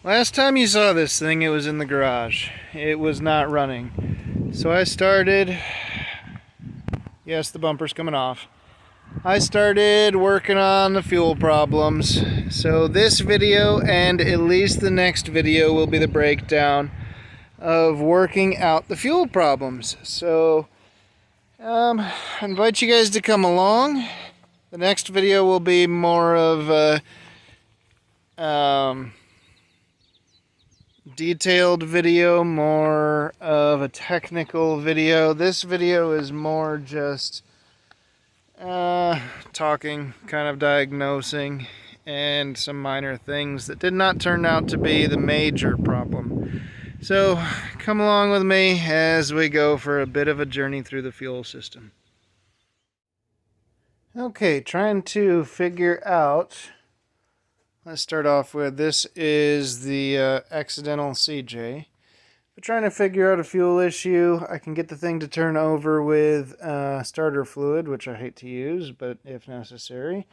Last time you saw this thing, it was in the garage. It was not running. So I started. Yes, the bumper's coming off. I started working on the fuel problems. So this video and at least the next video will be the breakdown of working out the fuel problems. So I invite you guys to come along. The next video will be more of a detailed video, more of a technical video. This video is more just talking, kind of diagnosing, and some minor things that did not turn out to be the major problem. So come along with me as we go for a bit of a journey through the fuel system. Okay, trying to figure out. Let's start off with this is the accidental CJ. But trying to figure out a fuel issue, I can get the thing to turn over with starter fluid, which I hate to use, but if necessary.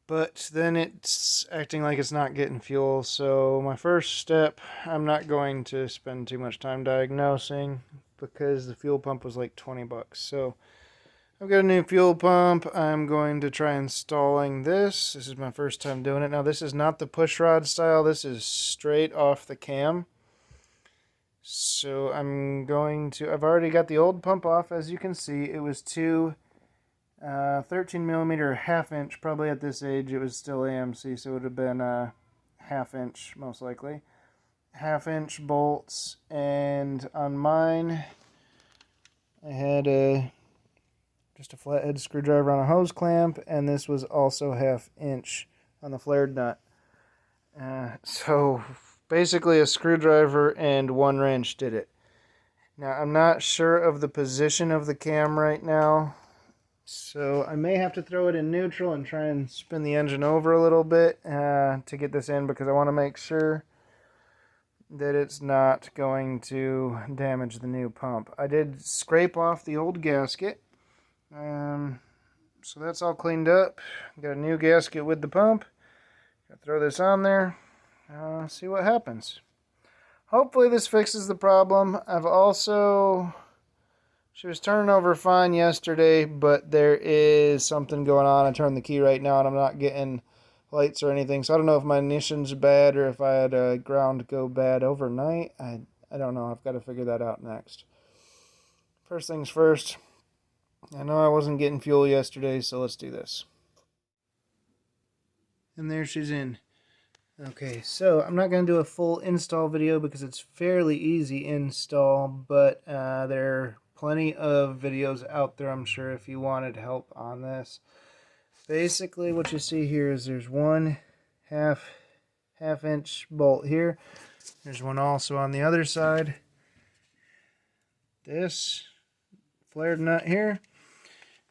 But then it's acting like it's not getting fuel. So my first step, I'm not going to spend too much time diagnosing because the fuel pump was like 20 bucks. So I've got a new fuel pump. I'm going to try installing this. This is my first time doing it. Now, this is not the push rod style. This is straight off the cam. So I've already got the old pump off. As you can see, it was two 13 millimeter half inch. Probably at this age, it was still AMC, so it would have been a half inch, most likely. Half inch bolts. And on mine, I had just a flathead screwdriver on a hose clamp, and this was also half inch on the flared nut. So basically a screwdriver and one wrench did it. Now I'm not sure of the position of the cam right now, so I may have to throw it in neutral and try and spin the engine over a little bit to get this in, because I want to make sure that it's not going to damage the new pump. I did scrape off the old gasket. So that's all cleaned up. Got a new gasket with the pump. Gotta throw this on there. See what happens. Hopefully this fixes the problem. She was turning over fine yesterday, but there is something going on. I turned the key right now and I'm not getting lights or anything. So I don't know if my ignition's bad or if I had a ground go bad overnight. I don't know. I've got to figure that out next. First things first. I know I wasn't getting fuel yesterday, so let's do this. And there she's in. Okay, so I'm not going to do a full install video because it's fairly easy install, but there are plenty of videos out there, I'm sure, if you wanted help on this. Basically, what you see here is there's one half inch bolt here. There's one also on the other side. This flared nut here.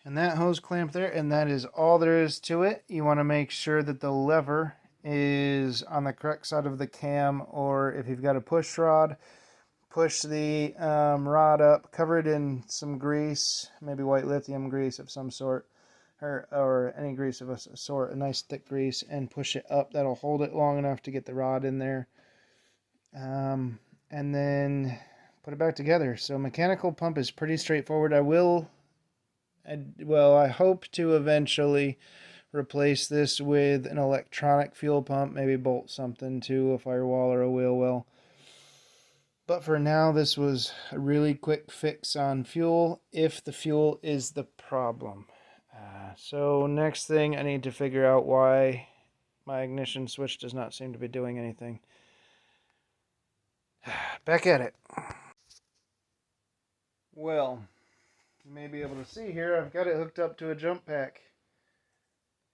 And that hose clamp there, and that is all there is to it. You want to make sure that the lever is on the correct side of the cam, or if you've got a push rod, push the rod up, cover it in some grease, maybe white lithium grease of some sort, or any grease of a sort, a nice thick grease, and push it up. That'll hold it long enough to get the rod in there. And then put it back together. So mechanical pump is pretty straightforward. I hope to eventually replace this with an electronic fuel pump, maybe bolt something to a firewall or a wheel well. But for now, this was a really quick fix on fuel, if the fuel is the problem. So next thing, I need to figure out why my ignition switch does not seem to be doing anything. Back at it. Well, you may be able to see here, I've got it hooked up to a jump pack.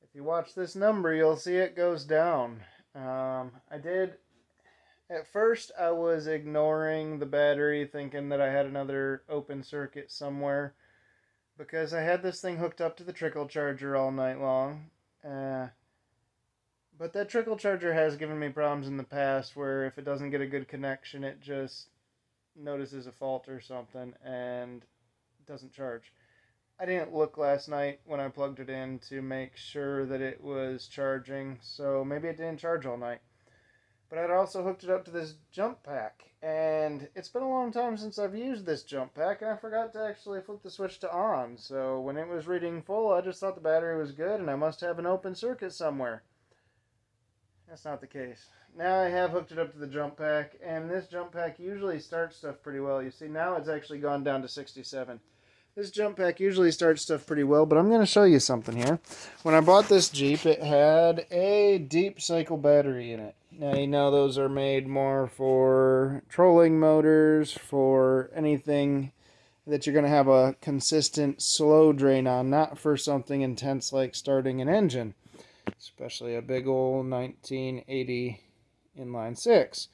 If you watch this number, you'll see it goes down. At first I was ignoring the battery, thinking that I had another open circuit somewhere, because I had this thing hooked up to the trickle charger all night long. But that trickle charger has given me problems in the past where if it doesn't get a good connection, it just notices a fault or something and doesn't charge. I didn't look last night when I plugged it in to make sure that it was charging, so maybe it didn't charge all night. But I'd also hooked it up to this jump pack, and it's been a long time since I've used this jump pack, and I forgot to actually flip the switch to on. So when it was reading full, I just thought the battery was good, and I must have an open circuit somewhere. That's not the case. Now I have hooked it up to the jump pack, and this jump pack usually starts stuff pretty well. You see, now it's actually gone down to 67. This jump pack usually starts stuff pretty well, but I'm going to show you something here. When I bought this Jeep, it had a deep cycle battery in it. Now, you know those are made more for trolling motors, for anything that you're going to have a consistent slow drain on, not for something intense like starting an engine, especially a big old 1980 inline six.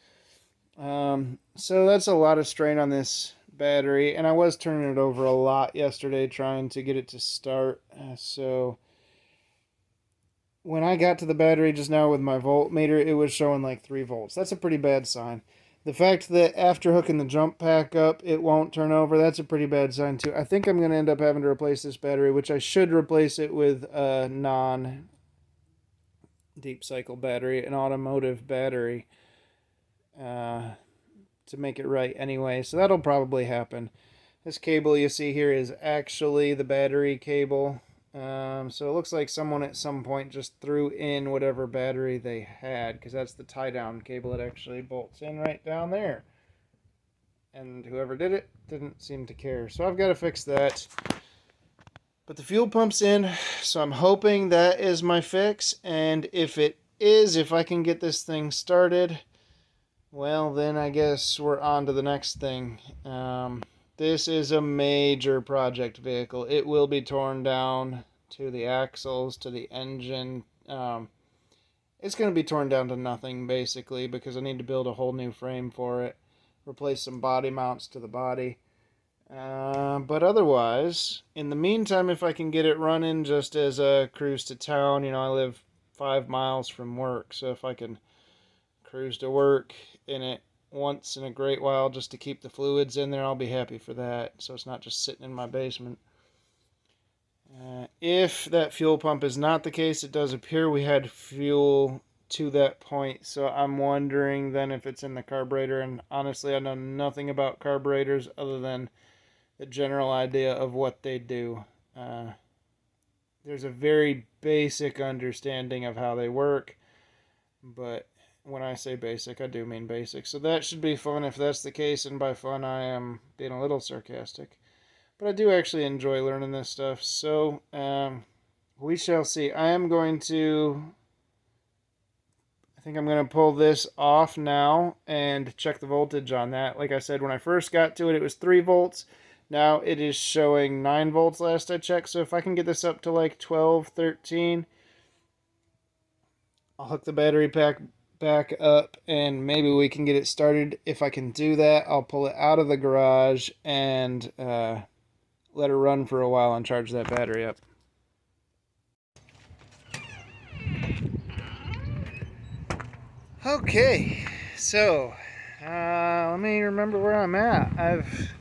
So that's a lot of strain on this battery, and I was turning it over a lot yesterday trying to get it to start. So when I got to the battery just now with my voltmeter, it was showing like 3 volts. That's a pretty bad sign. The fact that after hooking the jump pack up, it won't turn over, that's a pretty bad sign too. I think I'm going to end up having to replace this battery, which I should replace it with a non-deep cycle battery, an automotive battery, to make it right anyway. So that'll probably happen. This cable you see here is actually the battery cable. So it looks like someone at some point just threw in whatever battery they had, because that's the tie-down cable that actually bolts in right down there. And whoever did it didn't seem to care. So I've got to fix that. But the fuel pump's in, so I'm hoping that is my fix. And if it is, if I can get this thing started, well, then I guess we're on to the next thing. This is a major project vehicle. It will be torn down to the axles, to the engine. It's going to be torn down to nothing, basically, because I need to build a whole new frame for it, replace some body mounts to the body. But otherwise, in the meantime, if I can get it running just as a cruise to town, I live 5 miles from work, so if I can cruise to work in it once in a great while just to keep the fluids in there, I'll be happy for that, so it's not just sitting in my basement. If that fuel pump is not the case, it does appear we had fuel to that point, so I'm wondering then if it's in the carburetor, and honestly I know nothing about carburetors other than the general idea of what they do. There's a very basic understanding of how they work, but when I say basic, I do mean basic. So that should be fun if that's the case, and by fun I am being a little sarcastic. But I do actually enjoy learning this stuff, so we shall see. I think I'm going to pull this off now and check the voltage on that. Like I said, when I first got to it, it was 3 volts. Now it is showing 9 volts last I checked, so if I can get this up to like 12, 13, I'll hook the battery pack back up and maybe we can get it started. If I can do that, I'll pull it out of the garage and let her run for a while and charge that battery up. Okay, so let me remember where I'm at. I've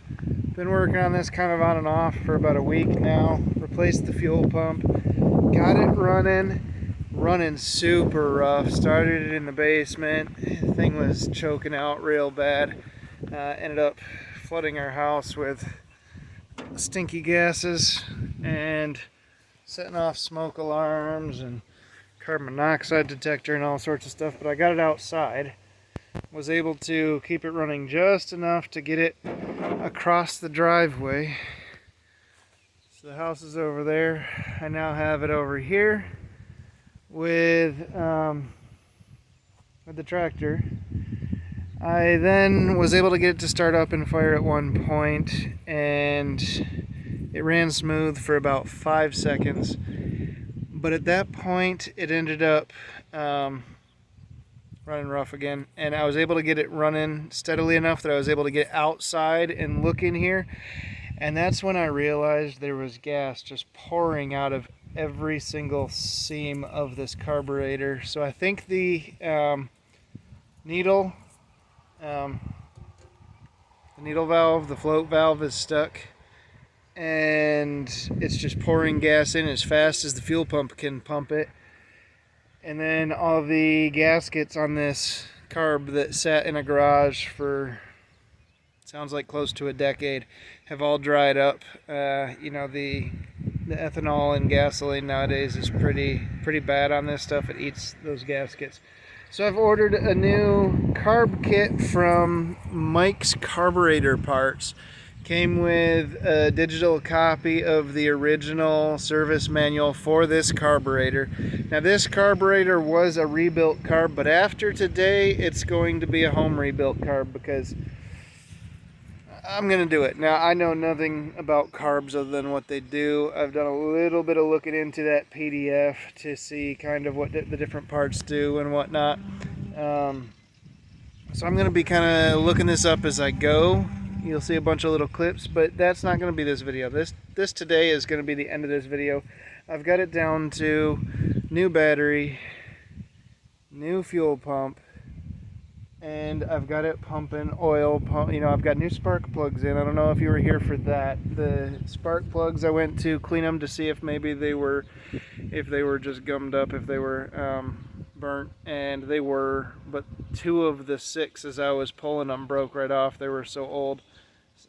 been working on this kind of on and off for about a week now. Replaced the fuel pump, got it running super rough. Started it in the basement. The thing was choking out real bad. Ended up flooding our house with stinky gases and setting off smoke alarms and carbon monoxide detector and all sorts of stuff. But I got it outside. Was able to keep it running just enough to get it across the driveway. So the house is over there. I now have it over here with the tractor. I then was able to get it to start up and fire at one point, and it ran smooth for about 5 seconds. But at that point, it ended up running rough again, and I was able to get it running steadily enough that I was able to get outside and look in here, and that's when I realized there was gas just pouring out of every single seam of this carburetor. So I think the needle valve, the float valve is stuck, and it's just pouring gas in as fast as the fuel pump can pump it. And then all the gaskets on this carb that sat in a garage for, sounds like close to a decade, have all dried up. You know, the ethanol in gasoline nowadays is pretty bad on this stuff. It eats those gaskets. So I've ordered a new carb kit from Mike's Carburetor Parts. Came with a digital copy of the original service manual for this carburetor. Now this carburetor was a rebuilt carb, but after today it's going to be a home rebuilt carb because I'm going to do it. Now I know nothing about carbs other than what they do. I've done a little bit of looking into that PDF to see kind of what the different parts do and whatnot. So I'm going to be kind of looking this up as I go. You'll see a bunch of little clips, but that's not going to be this video. This today is going to be the end of this video. I've got it down to new battery, new fuel pump, and I've got it pumping oil. You know, I've got new spark plugs in. I don't know if you were here for that. The spark plugs, I went to clean them to see if maybe they were just gummed up, if they were burnt, and they were, but 2 of the 6 as I was pulling them broke right off. They were so old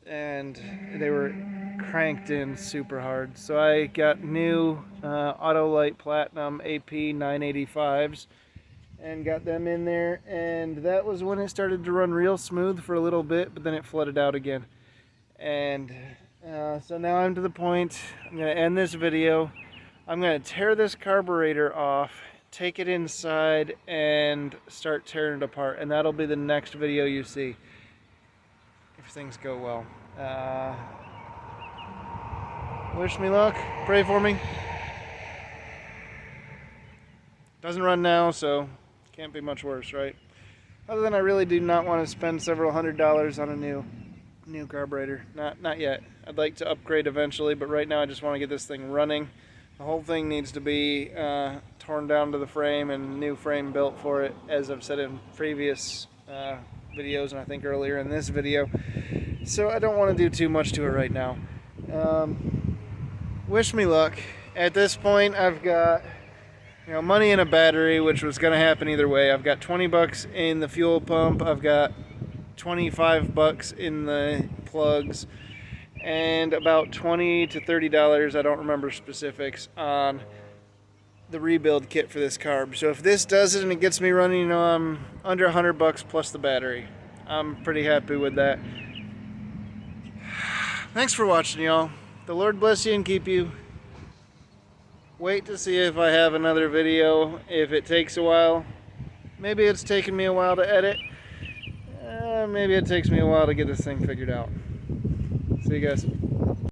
and they were cranked in super hard. So I got new Autolite Platinum AP 985s and got them in there, and that was when it started to run real smooth for a little bit, but then it flooded out again. And so now I'm to the point, I'm going to end this video. I'm going to tear this carburetor off, take it inside, and start tearing it apart, and that'll be the next video you see if things go well. Wish me luck, pray for me. Doesn't run now, so can't be much worse, right? Other than I really do not want to spend several $100s on a new carburetor. Not yet. I'd like to upgrade eventually, but right now I just want to get this thing running. The whole thing needs to be torn down to the frame and new frame built for it, as I've said in previous videos, and I think earlier in this video. So I don't want to do too much to it right now. Wish me luck. At this point, I've got money in a battery, which was going to happen either way. I've got 20 bucks in the fuel pump. I've got 25 bucks in the plugs, and about $20 to $30, I don't remember specifics, on the rebuild kit for this carb. So if this does it and it gets me running, I'm under 100 bucks plus the battery. I'm pretty happy with that. Thanks for watching, y'all. The Lord bless you and keep you. Wait to see if I have another video. If it takes a while, maybe it's taken me a while to edit. Maybe it takes me a while to get this thing figured out. See you guys.